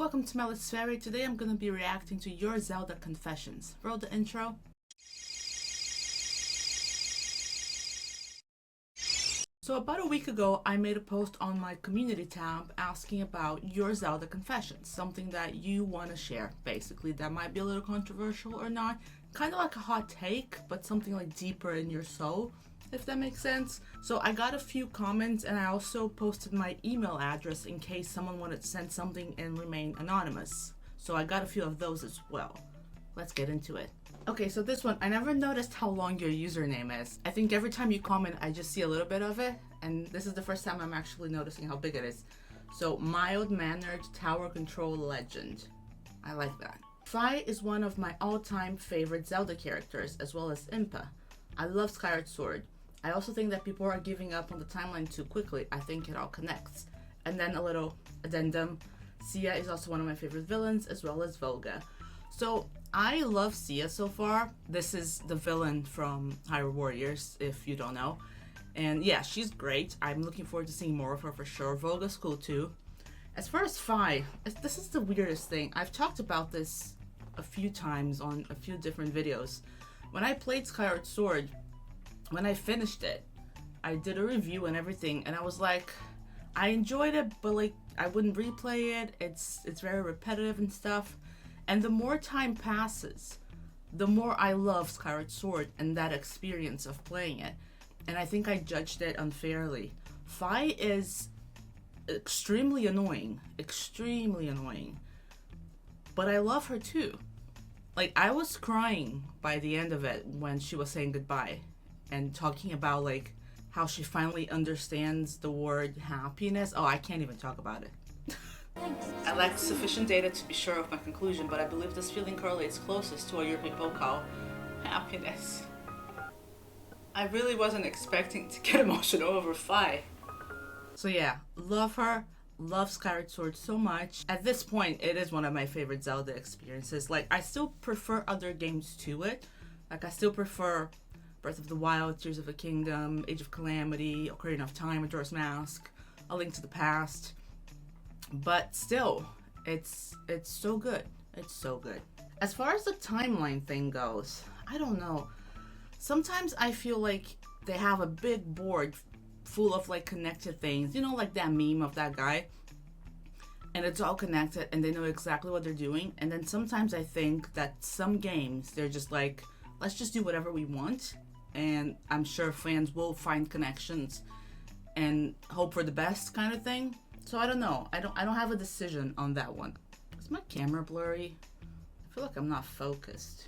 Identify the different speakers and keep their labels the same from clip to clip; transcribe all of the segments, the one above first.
Speaker 1: welcome to my Let's Fairy. Today I'm going to be reacting to your Zelda confessions. Roll the intro. So about a week ago, I made a post on my community tab asking about your Zelda confessions, something that you want to share, basically, that might be a little controversial or not, kind of like a hot take, but something like deeper in your soul, if that makes sense. So I got a few comments, and I also posted my email address in case someone wanted to send something and remain anonymous. So I got a few of those as well. Let's get into it. Okay, so this one, I never noticed how long your username is. I think every time you comment, I just see a little bit of it, and this is the first time I'm actually noticing how big it is. So, mild-mannered tower control legend. I like that. Fi is one of my all-time favorite Zelda characters, as well as Impa. I love Skyward Sword. I also think that people are giving up on the timeline too quickly. I think it all connects. And then a little addendum. Sia is also one of my favorite villains, as well as Volga. So, I love Sia so far. This is the villain from Hyrule Warriors, if you don't know. And yeah, she's great. I'm looking forward to seeing more of her for sure. Volga's cool too. As far as Fi, this is the weirdest thing. I've talked about this a few times on a few different videos. When I played Skyward Sword, when I finished it, I did a review and everything, and I was like, I enjoyed it, but like, I wouldn't replay it. It's very repetitive and stuff. And the more time passes, the more I love Skyward Sword and that experience of playing it. And I think I judged it unfairly. Fi is extremely annoying. Extremely annoying. But I love her too. Like, I was crying by the end of it when she was saying goodbye. And talking about, like, how she finally understands the word happiness. Oh, I can't even talk about it. I lack sufficient data to be sure of my conclusion, but I believe this feeling correlates closest to what your people call happiness. I really wasn't expecting to get emotional over Fi. So yeah, love her, love Skyward Sword so much. At this point, it is one of my favorite Zelda experiences. Like, I still prefer other games to it. Like, I still prefer Breath of the Wild, Tears of the Kingdom, Age of Calamity, Ocarina of Time, Majora's Mask, A Link to the Past. But still, it's so good. It's so good. As far as the timeline thing goes, I don't know. Sometimes I feel like they have a big board full of like connected things. You know, like that meme of that guy. And it's all connected and they know exactly what they're doing. And then sometimes I think that some games, they're just like, let's just do whatever we want. And I'm sure fans will find connections and hope for the best kind of thing. So I don't know. I don't have a decision on that one. Is my camera blurry? I feel like I'm not focused.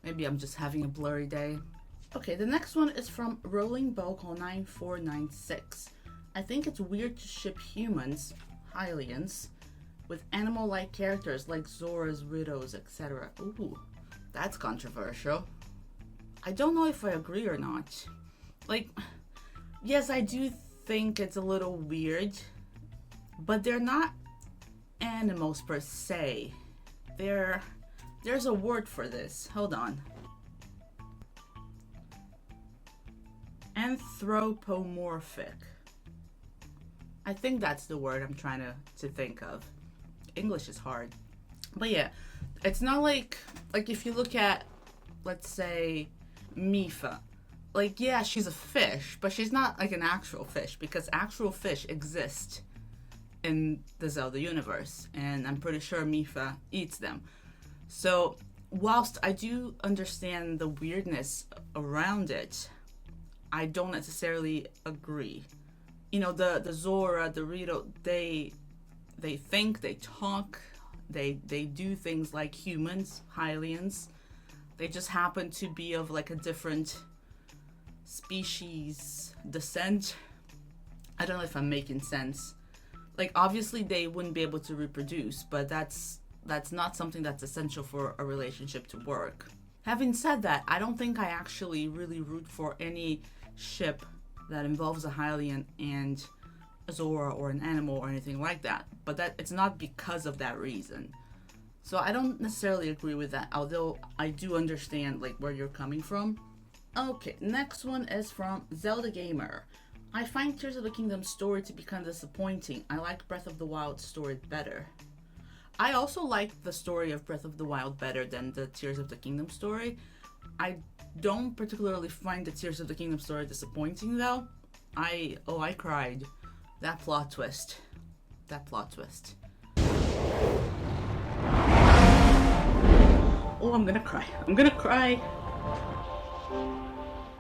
Speaker 1: Maybe I'm just having a blurry day. Okay, the next one is from Rolling Boggle 9496. I think it's weird to ship humans, Hylians, with animal-like characters like Zoras, Ritos, etc. Ooh, that's controversial. I don't know if I agree or not. Like, yes, I do think it's a little weird, but they're not animals per se. There's a word for this. Hold on. Anthropomorphic. I think that's the word I'm trying to think of. English is hard. But yeah, it's not like if you look at, let's say, Mifa. Like, yeah, she's a fish, but she's not like an actual fish, because actual fish exist in the Zelda universe, and I'm pretty sure Mifa eats them. So, whilst I do understand the weirdness around it, I don't necessarily agree. You know, the Zora, the Rito, they think, they talk, they do things like humans, Hylians. They just happen to be of like a different species descent. I don't know if I'm making sense. Like, obviously they wouldn't be able to reproduce, but that's not something that's essential for a relationship to work. Having said that, I don't think I actually really root for any ship that involves a Hylian and a Zora or an animal or anything like that. But that it's not because of that reason. So I don't necessarily agree with that, although I do understand like where you're coming from. Okay, next one is from Zelda Gamer. I find Tears of the Kingdom story to be kind of disappointing. I like Breath of the Wild story better. I also like the story of Breath of the Wild better than the Tears of the Kingdom story. I don't particularly find the Tears of the Kingdom story disappointing though. I cried. That plot twist. That plot twist. Oh, I'm gonna cry. I'm gonna cry.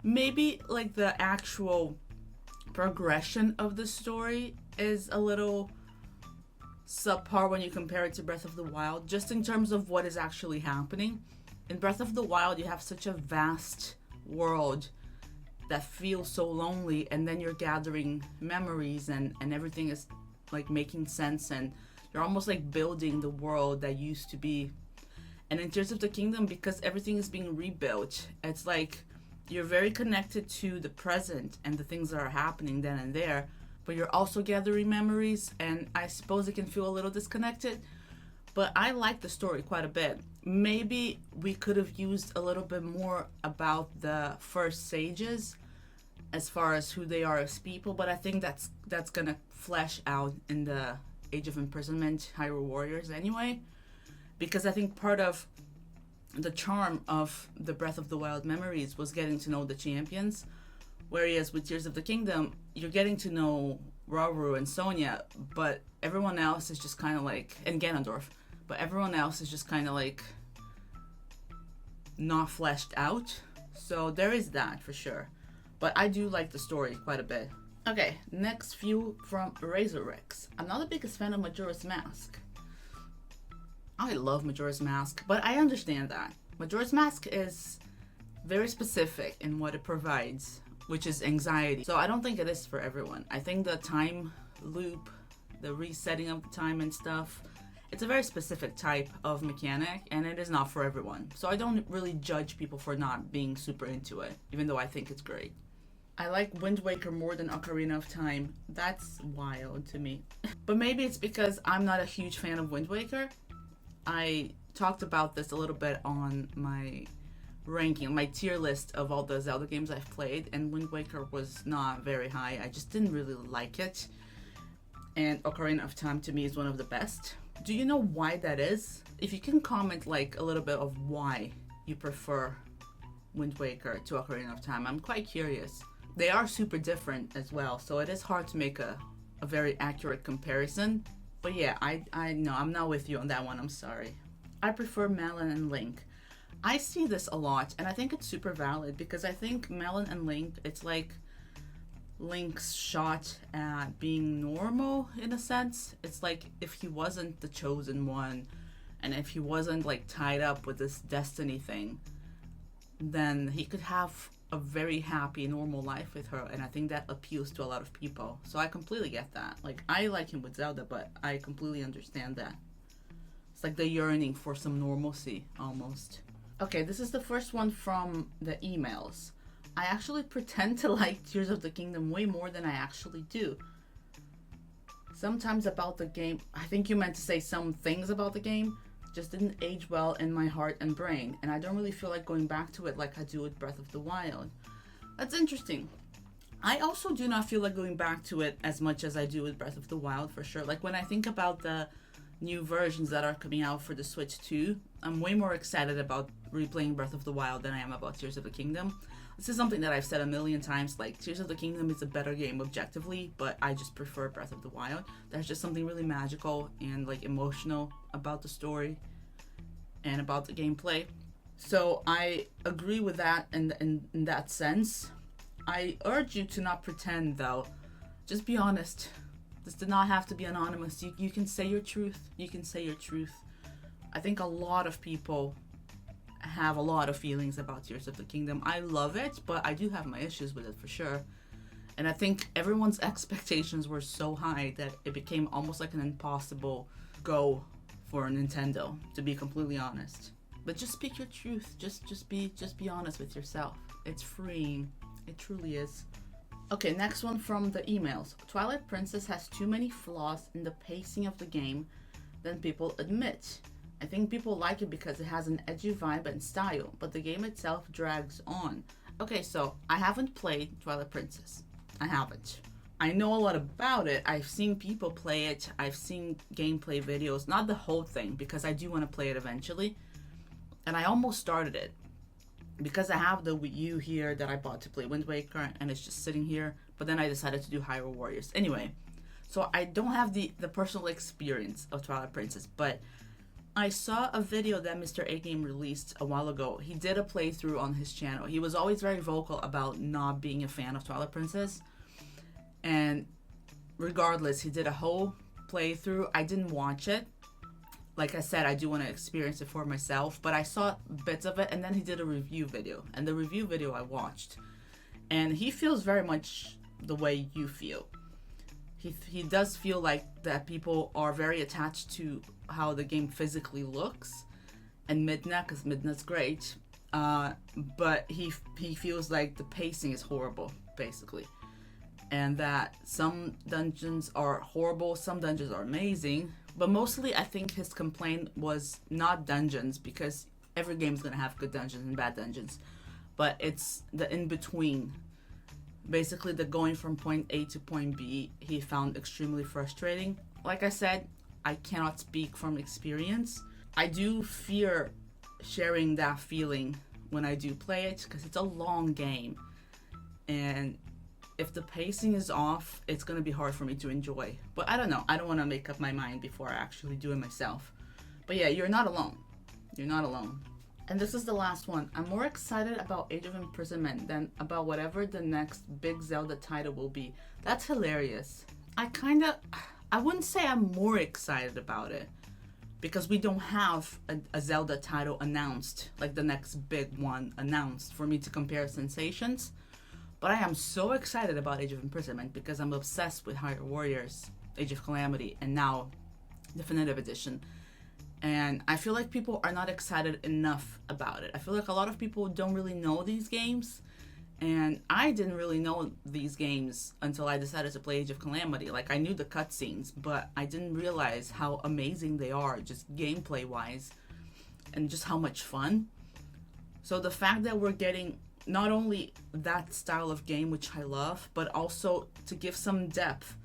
Speaker 1: Maybe like the actual progression of the story is a little subpar when you compare it to Breath of the Wild, just in terms of what is actually happening. In Breath of the Wild, you have such a vast world that feels so lonely, and then you're gathering memories and everything is like making sense, and you're almost like building the world that used to be. And in Tears of the Kingdom, because everything is being rebuilt, it's like you're very connected to the present and the things that are happening then and there, but you're also gathering memories, and I suppose it can feel a little disconnected. But I like the story quite a bit. Maybe we could have used a little bit more about the first sages as far as who they are as people, but I think that's gonna flesh out in the Age of Imprisonment Hyrule Warriors anyway, because I think part of the charm of the Breath of the Wild memories was getting to know the champions, whereas with Tears of the Kingdom, you're getting to know Rauru and Sonia, but everyone else is just kind of like, and Ganondorf, but everyone else is just kind of like not fleshed out. So there is that for sure. But I do like the story quite a bit. Okay, next few from Razor Rex. I'm not the biggest fan of Majora's Mask. I love Majora's Mask, but I understand that. Majora's Mask is very specific in what it provides, which is anxiety. So I don't think it is for everyone. I think the time loop, the resetting of the time and stuff, it's a very specific type of mechanic, and it is not for everyone. So I don't really judge people for not being super into it, even though I think it's great. I like Wind Waker more than Ocarina of Time. That's wild to me. But maybe it's because I'm not a huge fan of Wind Waker. I talked about this a little bit on my ranking, my tier list of all the Zelda games I've played, and Wind Waker was not very high. I just didn't really like it. And Ocarina of Time to me is one of the best. Do you know why that is? If you can comment like a little bit of why you prefer Wind Waker to Ocarina of Time, I'm quite curious. They are super different as well, so it is hard to make a very accurate comparison. But yeah, I know, I'm not with you on that one, I'm sorry. I prefer Malon and Link. I see this a lot, and I think it's super valid, because I think Malon and Link, it's like Link's shot at being normal in a sense. It's like if he wasn't the chosen one, and if he wasn't like tied up with this destiny thing, then he could have a very happy normal life with her, and I think that appeals to a lot of people. So I completely get that. Like, I like him with Zelda, but I completely understand that. It's like the yearning for some normalcy almost. Okay, this is the first one from the emails. I actually pretend to like Tears of the Kingdom way more than I actually do. Sometimes about the game, I think you meant to say some things about the game just didn't age well in my heart and brain, and I don't really feel like going back to it like I do with Breath of the Wild. That's interesting. I also do not feel like going back to it as much as I do with Breath of the Wild, for sure. Like when I think about the new versions that are coming out for the Switch 2, I'm way more excited about replaying Breath of the Wild than I am about Tears of the Kingdom. This is something that I've said a million times, like Tears of the Kingdom is a better game objectively, but I just prefer Breath of the Wild. There's just something really magical and like emotional about the story and about the gameplay. So I agree with that in that sense. I urge you to not pretend though. Just be honest. This did not have to be anonymous. You can say your truth. You can say your truth. I think a lot of people have a lot of feelings about Tears of the Kingdom. I love it, but I do have my issues with it for sure. And I think everyone's expectations were so high that it became almost like an impossible go for Nintendo, to be completely honest. But just speak your truth. Just be honest with yourself. It's freeing. It truly is. Okay, next one from the emails. Twilight Princess has too many flaws in the pacing of the game than people admit. I think people like it because it has an edgy vibe and style, but the game itself drags on. Okay, so I haven't played Twilight Princess. I haven't. I know a lot about it. I've seen people play it. I've seen gameplay videos, not the whole thing, because I do want to play it eventually. And I almost started it because I have the Wii U here that I bought to play Wind Waker, and it's just sitting here. But then I decided to do Hyrule Warriors. Anyway, so I don't have the personal experience of Twilight Princess, but I saw a video that Mr. A Game released a while ago. He did a playthrough on his channel. He was always very vocal about not being a fan of Twilight Princess. And regardless, he did a whole playthrough. I didn't watch it. Like I said, I do want to experience it for myself, but I saw bits of it, and then he did a review video. And the review video I watched. And he feels very much the way you feel. He does feel like that people are very attached to how the game physically looks. And Midna, because Midna's great. But he feels like the pacing is horrible, basically. And that some dungeons are horrible, some dungeons are amazing. But mostly I think his complaint was not dungeons, because every game is going to have good dungeons and bad dungeons. But it's the in-between. Basically the going from point A to point B, he found extremely frustrating. Like I said, I cannot speak from experience. I do fear sharing that feeling when I do play it, because it's a long game. And if the pacing is off, it's going to be hard for me to enjoy. But I don't know. I don't want to make up my mind before I actually do it myself. But yeah, you're not alone. You're not alone. And this is the last one. I'm more excited about Age of Imprisonment than about whatever the next big Zelda title will be. That's hilarious. I wouldn't say I'm more excited about it, because we don't have a Zelda title announced, like the next big one announced for me to compare sensations. But I am so excited about Age of Imprisonment because I'm obsessed with Hyrule Warriors, Age of Calamity, and now Definitive Edition. And I feel like people are not excited enough about it. I feel like a lot of people don't really know these games. And I didn't really know these games until I decided to play Age of Calamity. Like, I knew the cutscenes, but I didn't realize how amazing they are, just gameplay-wise, and just how much fun. So the fact that we're getting not only that style of game, which I love, but also to give some depth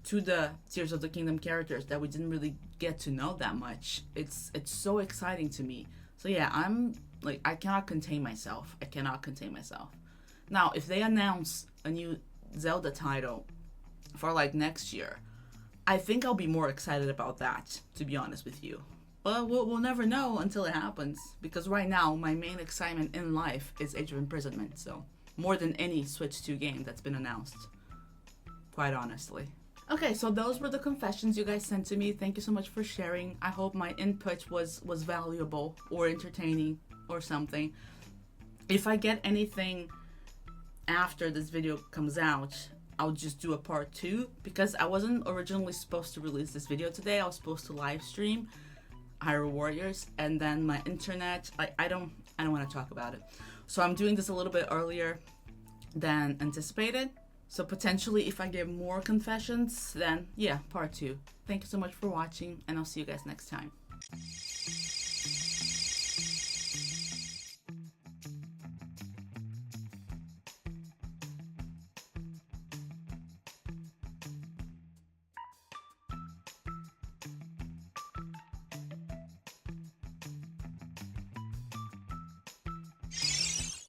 Speaker 1: to the Tears of the Kingdom characters that we didn't really get to know that much. It's so exciting to me. So yeah, I'm like, I cannot contain myself. I cannot contain myself. Now, if they announce a new Zelda title for like next year, I think I'll be more excited about that, to be honest with you. But we'll never know until it happens, because right now my main excitement in life is Age of Imprisonment, so more than any Switch 2 game that's been announced, quite honestly. Okay, so those were the confessions you guys sent to me. Thank you so much for sharing. I hope my input was valuable or entertaining or something. If I get anything after this video comes out, I'll just do a part 2, because I wasn't originally supposed to release this video today. I was supposed to live stream Hyrule Warriors, and then my internet, I don't want to talk about it. So I'm doing this a little bit earlier than anticipated. So potentially if I get more confessions, then yeah, part 2. Thank you so much for watching, and I'll see you guys next time.